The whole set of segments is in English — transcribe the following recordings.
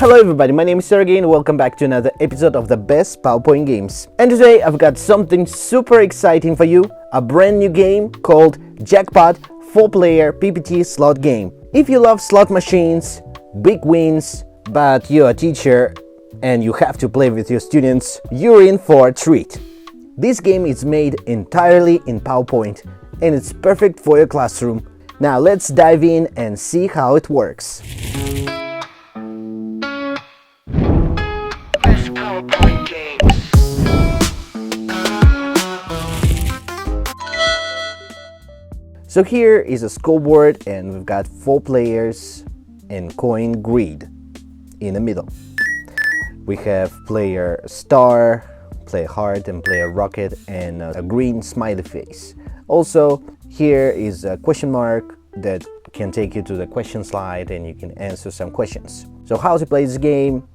Hello everybody, my name is Sergey and welcome back to another episode of the best PowerPoint games. And today I've got something super exciting for you, a brand new game called Jackpot 4-player PPT slot game. If you love slot machines, big wins, but you're a teacher and you have to play with your students, you're in for a treat. This game is made entirely in PowerPoint and it's perfect for your classroom. Now let's dive in and see how it works. So here is a scoreboard and we've got 4 players and coin grid in the middle. We have player star, player heart and player rocket and a green smiley face. Also here is a question mark that can take you to the question slide and you can answer some questions. So how to play this game?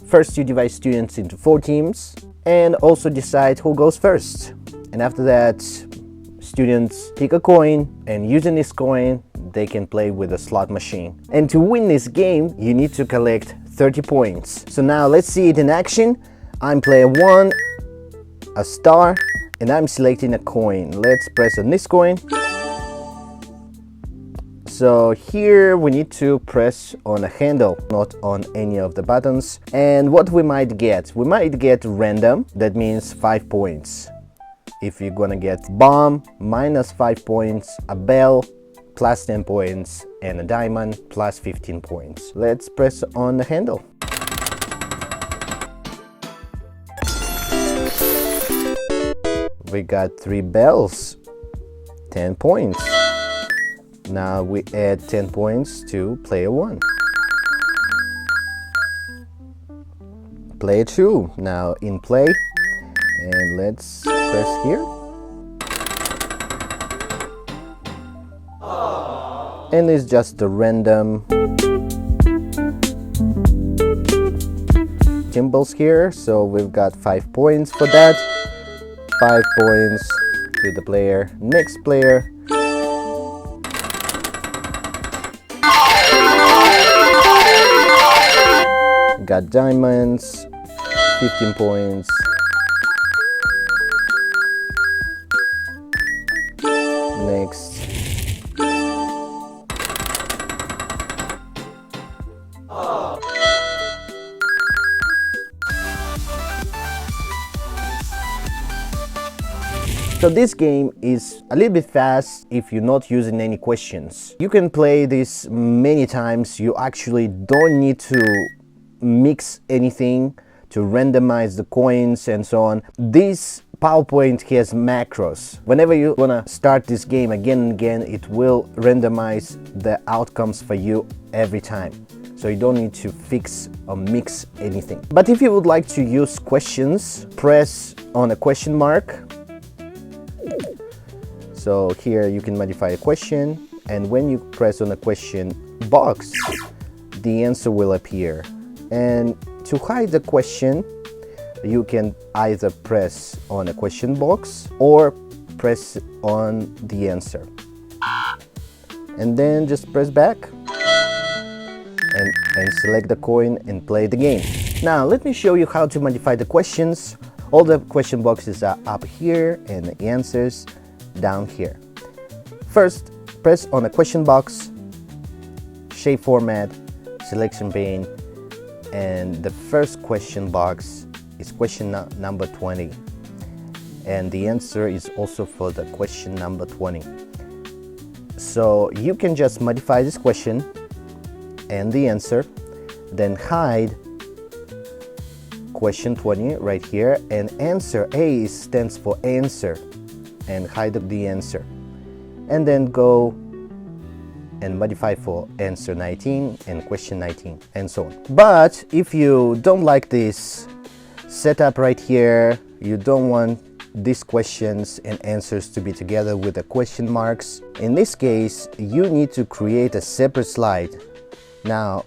First you divide students into 4 teams and also decide who goes first. And after that students pick a coin and using this coin they can play with a slot machine. And to win this game you need to collect 30 points. So now let's see it in action. I'm player 1, a star, and I'm selecting a coin. Let's press on this coin. So here we need to press on a handle, not on any of the buttons. And what we might get random, that means 5 points. If you're gonna get bomb, minus 5 points, a bell, plus 10 points, and a diamond, plus 15 points. Let's press on the handle. We got 3 bells, 10 points. Now we add 10 points to player 1. Player 2, now in play. And let's press here. And it's just a random symbols here. So we've got 5 points for that. 5 points to the player. Next player. Got diamonds. 15 points. Next. So this game is a little bit fast if you're not using any questions. You can play this many times. You actually don't need to mix anything to randomize the coins and so on. This PowerPoint has macros. Whenever you wanna start this game again and again, it will randomize the outcomes for you every time. So you don't need to fix or mix anything. But if you would like to use questions, press on a question mark. So here you can modify a question, and when you press on a question box, the answer will appear. And to hide the question, you can either press on a question box or press on the answer. And then just press back and select the coin and play the game. Now let me show you how to modify the questions. All the question boxes are up here and the answers down here. First, press on a question box, shape format, selection pane, and the first question box is question number 20. And the answer is also for the question number 20. So you can just modify this question and the answer, then hide question 20 right here, and answer A stands for answer, and hide the answer, and then go and modify for answer 19 and question 19 and so on. But if you don't like this setup right here, you don't want these questions and answers to be together with the question marks, in this case you need to create a separate slide. Now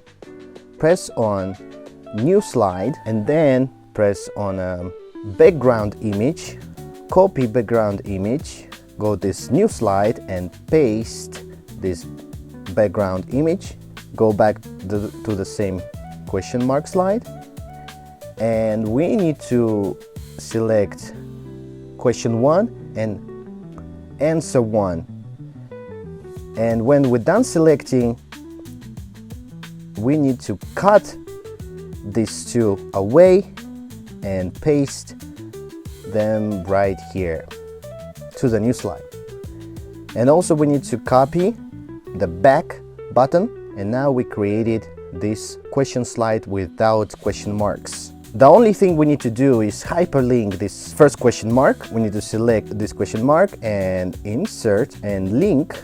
press on new slide and then press on a background image, copy background image, go this new slide and paste this background image, go back to the same question mark slide, and we need to select question 1 and answer 1. And when we're done selecting, we need to cut these two away and paste them right here to the new slide. And also we need to copy the back button, and now we created this question slide without question marks. The only thing we need to do is hyperlink this first question mark. We need to select this question mark and insert and link,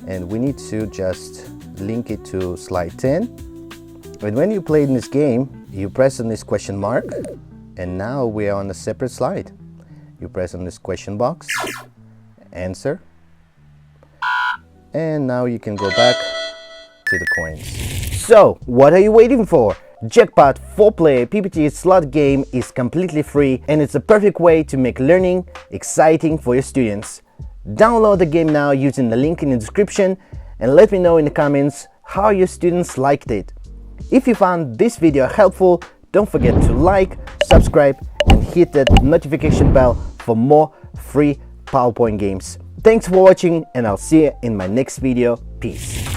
and we need to just link it to slide 10. And when you play in this game, you press on this question mark, and now we are on a separate slide. You press on this question box, answer, and now you can go back to the coins. So, what are you waiting for? Jackpot 4-player PPT slot game is completely free, and it's a perfect way to make learning exciting for your students. Download the game now using the link in the description, and let me know in the comments how your students liked it. If you found this video helpful, don't forget to like, subscribe, and hit that notification bell for more free PowerPoint games. Thanks for watching, and I'll see you in my next video. Peace.